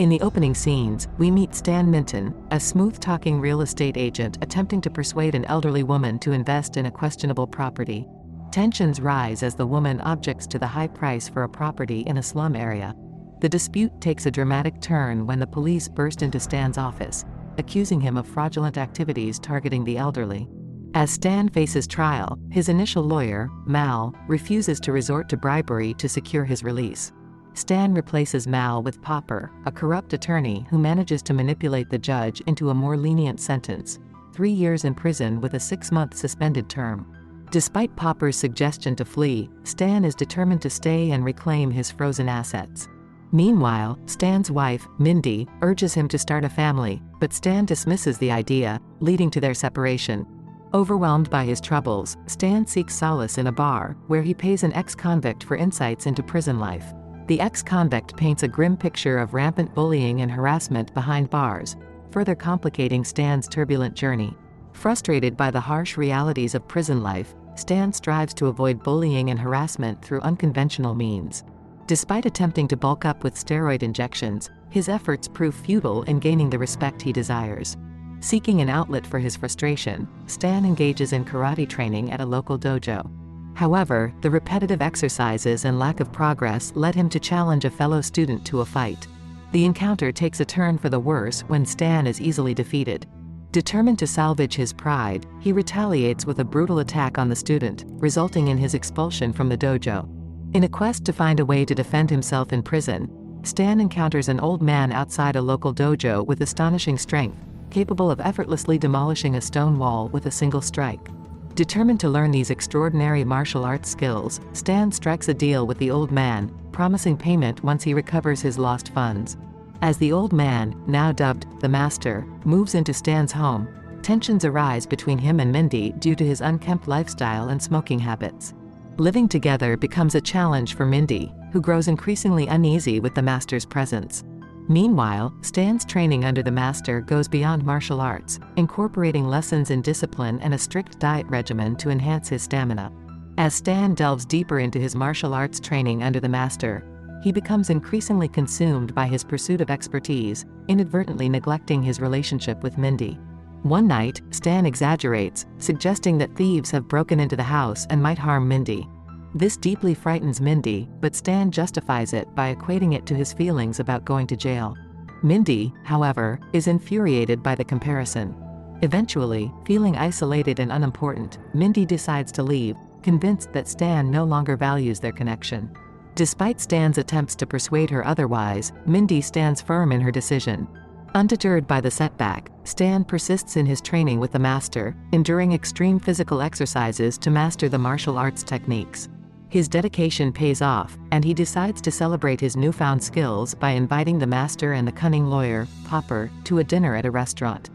In the opening scenes, we meet Stan Minton, a smooth-talking real estate agent attempting to persuade an elderly woman to invest in a questionable property. Tensions rise as the woman objects to the high price for a property in a slum area. The dispute takes a dramatic turn when the police burst into Stan's office, accusing him of fraudulent activities targeting the elderly. As Stan faces trial, his initial lawyer, Mal, refuses to resort to bribery to secure his release. Stan replaces Mal with Popper, a corrupt attorney who manages to manipulate the judge into a more lenient sentence, 3 years in prison with a 6-month suspended term. Despite Popper's suggestion to flee, Stan is determined to stay and reclaim his frozen assets. Meanwhile, Stan's wife, Mindy, urges him to start a family, but Stan dismisses the idea, leading to their separation. Overwhelmed by his troubles, Stan seeks solace in a bar, where he pays an ex-convict for insights into prison life. The ex-convict paints a grim picture of rampant bullying and harassment behind bars, further complicating Stan's turbulent journey. Frustrated by the harsh realities of prison life, Stan strives to avoid bullying and harassment through unconventional means. Despite attempting to bulk up with steroid injections, his efforts prove futile in gaining the respect he desires. Seeking an outlet for his frustration, Stan engages in karate training at a local dojo. However, the repetitive exercises and lack of progress led him to challenge a fellow student to a fight. The encounter takes a turn for the worse when Stan is easily defeated. Determined to salvage his pride, he retaliates with a brutal attack on the student, resulting in his expulsion from the dojo. In a quest to find a way to defend himself in prison, Stan encounters an old man outside a local dojo with astonishing strength, capable of effortlessly demolishing a stone wall with a single strike. Determined to learn these extraordinary martial arts skills, Stan strikes a deal with the old man, promising payment once he recovers his lost funds. As the old man, now dubbed the Master, moves into Stan's home, tensions arise between him and Mindy due to his unkempt lifestyle and smoking habits. Living together becomes a challenge for Mindy, who grows increasingly uneasy with the Master's presence. Meanwhile, Stan's training under the Master goes beyond martial arts, incorporating lessons in discipline and a strict diet regimen to enhance his stamina. As Stan delves deeper into his martial arts training under the Master, he becomes increasingly consumed by his pursuit of expertise, inadvertently neglecting his relationship with Mindy. One night, Stan exaggerates, suggesting that thieves have broken into the house and might harm Mindy. This deeply frightens Mindy, but Stan justifies it by equating it to his feelings about going to jail. Mindy, however, is infuriated by the comparison. Eventually, feeling isolated and unimportant, Mindy decides to leave, convinced that Stan no longer values their connection. Despite Stan's attempts to persuade her otherwise, Mindy stands firm in her decision. Undeterred by the setback, Stan persists in his training with the Master, enduring extreme physical exercises to master the martial arts techniques. His dedication pays off, and he decides to celebrate his newfound skills by inviting the Master and the cunning lawyer, Popper, to a dinner at a restaurant.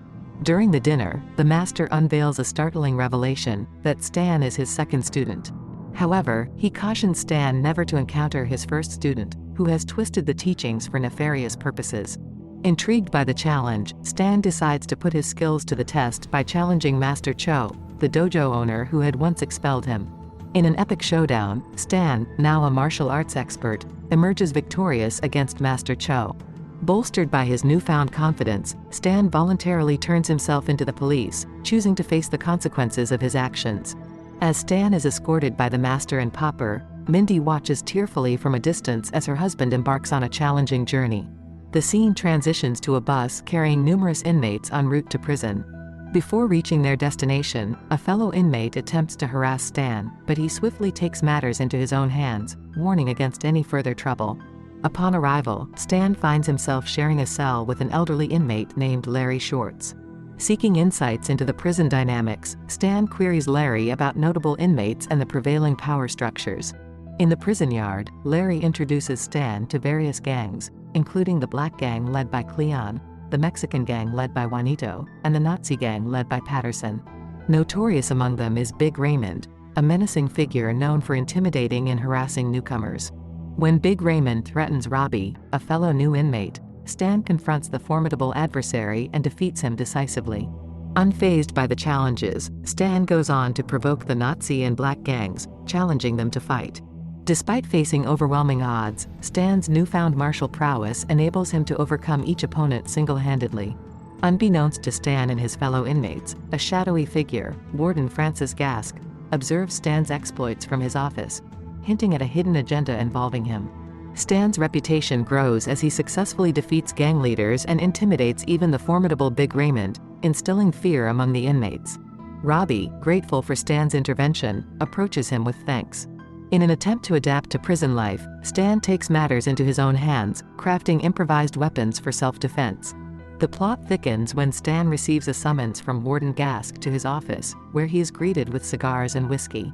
During the dinner, the Master unveils a startling revelation, that Stan is his second student. However, he cautions Stan never to encounter his first student, who has twisted the teachings for nefarious purposes. Intrigued by the challenge, Stan decides to put his skills to the test by challenging Master Cho, the dojo owner who had once expelled him. In an epic showdown, Stan, now a martial arts expert, emerges victorious against Master Cho. Bolstered by his newfound confidence, Stan voluntarily turns himself into the police, choosing to face the consequences of his actions. As Stan is escorted by the Master and Popper, Mindy watches tearfully from a distance as her husband embarks on a challenging journey. The scene transitions to a bus carrying numerous inmates en route to prison. Before reaching their destination, a fellow inmate attempts to harass Stan, but he swiftly takes matters into his own hands, warning against any further trouble. Upon arrival, Stan finds himself sharing a cell with an elderly inmate named Larry Shorts. Seeking insights into the prison dynamics, Stan queries Larry about notable inmates and the prevailing power structures. In the prison yard, Larry introduces Stan to various gangs, including the Black Gang led by Cleon, the Mexican Gang led by Juanito, and the Nazi Gang led by Patterson. Notorious among them is Big Raymond, a menacing figure known for intimidating and harassing newcomers. When Big Raymond threatens Robbie, a fellow new inmate, Stan confronts the formidable adversary and defeats him decisively. Unfazed by the challenges, Stan goes on to provoke the Nazi and Black gangs, challenging them to fight. Despite facing overwhelming odds, Stan's newfound martial prowess enables him to overcome each opponent single-handedly. Unbeknownst to Stan and his fellow inmates, a shadowy figure, Warden Gasque, observes Stan's exploits from his office, hinting at a hidden agenda involving him. Stan's reputation grows as he successfully defeats gang leaders and intimidates even the formidable Big Raymond, instilling fear among the inmates. Robbie, grateful for Stan's intervention, approaches him with thanks. In an attempt to adapt to prison life, Stan takes matters into his own hands, crafting improvised weapons for self-defense. The plot thickens when Stan receives a summons from Warden Gasque to his office, where he is greeted with cigars and whiskey.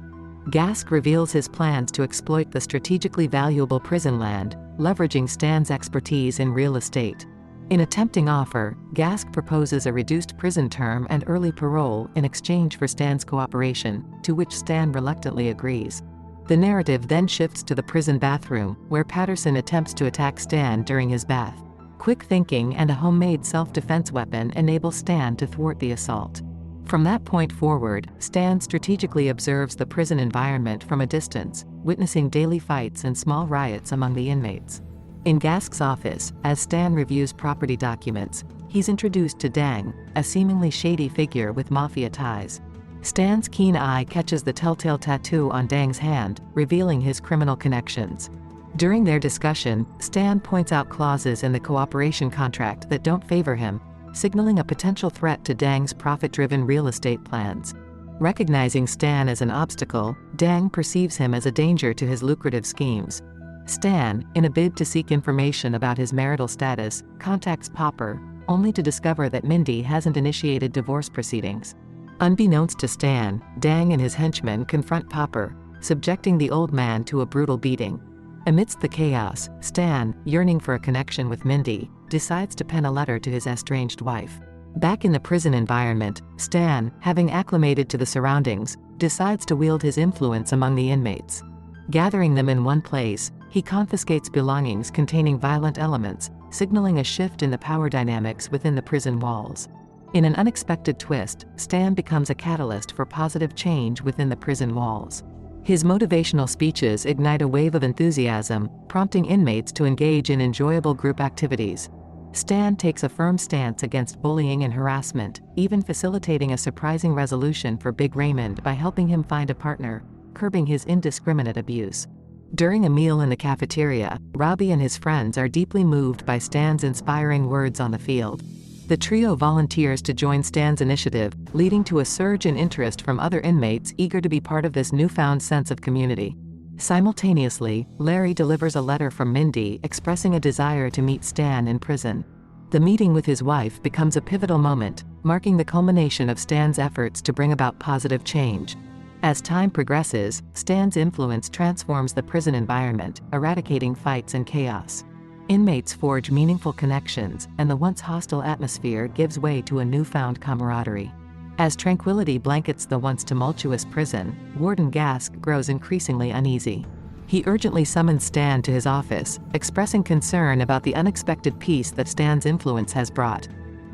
Gasque reveals his plans to exploit the strategically valuable prison land, leveraging Stan's expertise in real estate. In a tempting offer, Gasque proposes a reduced prison term and early parole in exchange for Stan's cooperation, to which Stan reluctantly agrees. The narrative then shifts to the prison bathroom, where Patterson attempts to attack Stan during his bath. Quick thinking and a homemade self-defense weapon enable Stan to thwart the assault. From that point forward, Stan strategically observes the prison environment from a distance, witnessing daily fights and small riots among the inmates. In Gasque's office, as Stan reviews property documents, he's introduced to Dang, a seemingly shady figure with mafia ties. Stan's keen eye catches the telltale tattoo on Dang's hand, revealing his criminal connections. During their discussion, Stan points out clauses in the cooperation contract that don't favor him, signaling a potential threat to Dang's profit-driven real estate plans. Recognizing Stan as an obstacle, Dang perceives him as a danger to his lucrative schemes. Stan, in a bid to seek information about his marital status, contacts Popper, only to discover that Mindy hasn't initiated divorce proceedings. Unbeknownst to Stan, Dang and his henchmen confront Popper, subjecting the old man to a brutal beating. Amidst the chaos, Stan, yearning for a connection with Mindy, decides to pen a letter to his estranged wife. Back in the prison environment, Stan, having acclimated to the surroundings, decides to wield his influence among the inmates. Gathering them in one place, he confiscates belongings containing violent elements, signaling a shift in the power dynamics within the prison walls. In an unexpected twist, Stan becomes a catalyst for positive change within the prison walls. His motivational speeches ignite a wave of enthusiasm, prompting inmates to engage in enjoyable group activities. Stan takes a firm stance against bullying and harassment, even facilitating a surprising resolution for Big Raymond by helping him find a partner, curbing his indiscriminate abuse. During a meal in the cafeteria, Robbie and his friends are deeply moved by Stan's inspiring words on the field. The trio volunteers to join Stan's initiative, leading to a surge in interest from other inmates eager to be part of this newfound sense of community. Simultaneously, Larry delivers a letter from Mindy expressing a desire to meet Stan in prison. The meeting with his wife becomes a pivotal moment, marking the culmination of Stan's efforts to bring about positive change. As time progresses, Stan's influence transforms the prison environment, eradicating fights and chaos. Inmates forge meaningful connections, and the once hostile atmosphere gives way to a newfound camaraderie. As tranquility blankets the once tumultuous prison, Warden Gasque grows increasingly uneasy. He urgently summons Stan to his office, expressing concern about the unexpected peace that Stan's influence has brought.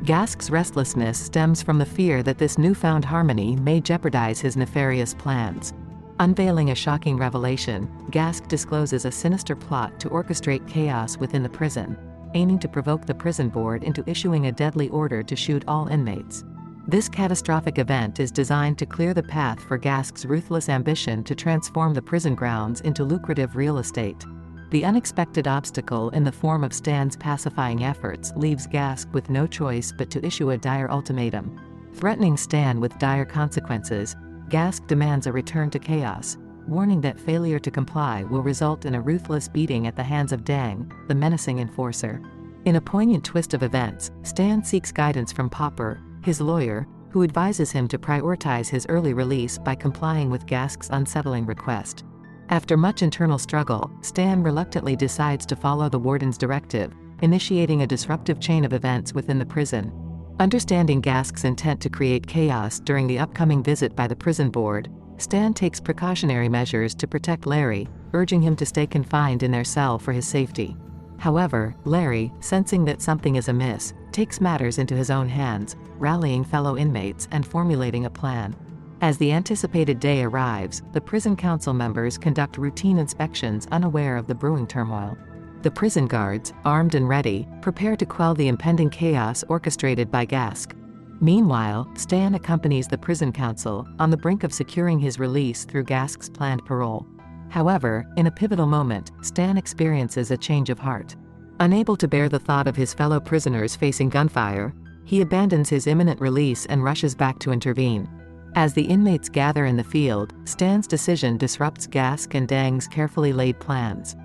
Gasque's restlessness stems from the fear that this newfound harmony may jeopardize his nefarious plans. Unveiling a shocking revelation, Gasque discloses a sinister plot to orchestrate chaos within the prison, aiming to provoke the prison board into issuing a deadly order to shoot all inmates. This catastrophic event is designed to clear the path for Gasque's ruthless ambition to transform the prison grounds into lucrative real estate. The unexpected obstacle in the form of Stan's pacifying efforts leaves Gasque with no choice but to issue a dire ultimatum. Threatening Stan with dire consequences, Gasque demands a return to chaos, warning that failure to comply will result in a ruthless beating at the hands of Dang, the menacing enforcer. In a poignant twist of events, Stan seeks guidance from Popper, his lawyer, who advises him to prioritize his early release by complying with Gasque's unsettling request. After much internal struggle, Stan reluctantly decides to follow the warden's directive, initiating a disruptive chain of events within the prison. Understanding Gasque's intent to create chaos during the upcoming visit by the prison board, Stan takes precautionary measures to protect Larry, urging him to stay confined in their cell for his safety. However, Larry, sensing that something is amiss, takes matters into his own hands, rallying fellow inmates and formulating a plan. As the anticipated day arrives, the prison council members conduct routine inspections unaware of the brewing turmoil. The prison guards, armed and ready, prepare to quell the impending chaos orchestrated by Gasque. Meanwhile, Stan accompanies the prison council, on the brink of securing his release through Gasque's planned parole. However, in a pivotal moment, Stan experiences a change of heart. Unable to bear the thought of his fellow prisoners facing gunfire, he abandons his imminent release and rushes back to intervene. As the inmates gather in the field, Stan's decision disrupts Gasque and Dang's carefully laid plans.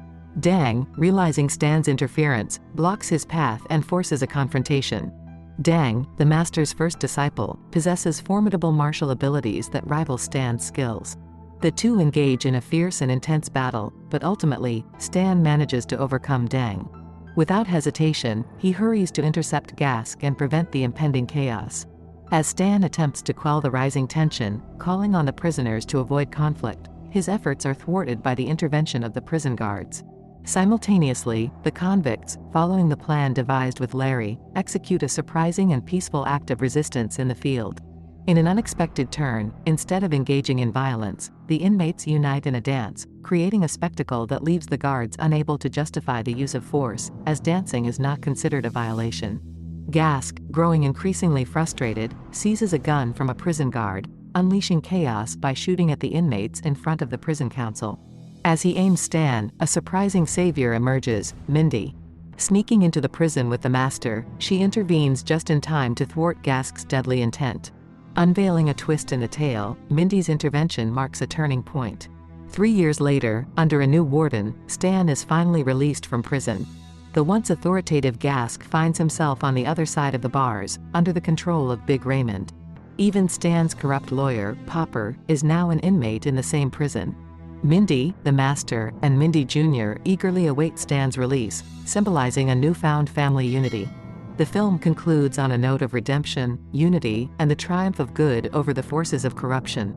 Dang, realizing Stan's interference, blocks his path and forces a confrontation. Dang, the master's first disciple, possesses formidable martial abilities that rival Stan's skills. The two engage in a fierce and intense battle, but ultimately, Stan manages to overcome Dang. Without hesitation, he hurries to intercept Gasque and prevent the impending chaos. As Stan attempts to quell the rising tension, calling on the prisoners to avoid conflict, his efforts are thwarted by the intervention of the prison guards. Simultaneously, the convicts, following the plan devised with Larry, execute a surprising and peaceful act of resistance in the field. In an unexpected turn, instead of engaging in violence, the inmates unite in a dance, creating a spectacle that leaves the guards unable to justify the use of force, as dancing is not considered a violation. Gasque, growing increasingly frustrated, seizes a gun from a prison guard, unleashing chaos by shooting at the inmates in front of the prison council. As he aims Stan, a surprising savior emerges, Mindy. Sneaking into the prison with the master, she intervenes just in time to thwart Gasque's deadly intent. Unveiling a twist in the tale, Mindy's intervention marks a turning point. 3 years later, under a new warden, Stan is finally released from prison. The once authoritative Gasque finds himself on the other side of the bars, under the control of Big Raymond. Even Stan's corrupt lawyer, Popper, is now an inmate in the same prison. Mindy, the master, and Mindy Jr. eagerly await Stan's release, symbolizing a newfound family unity. The film concludes on a note of redemption, unity, and the triumph of good over the forces of corruption.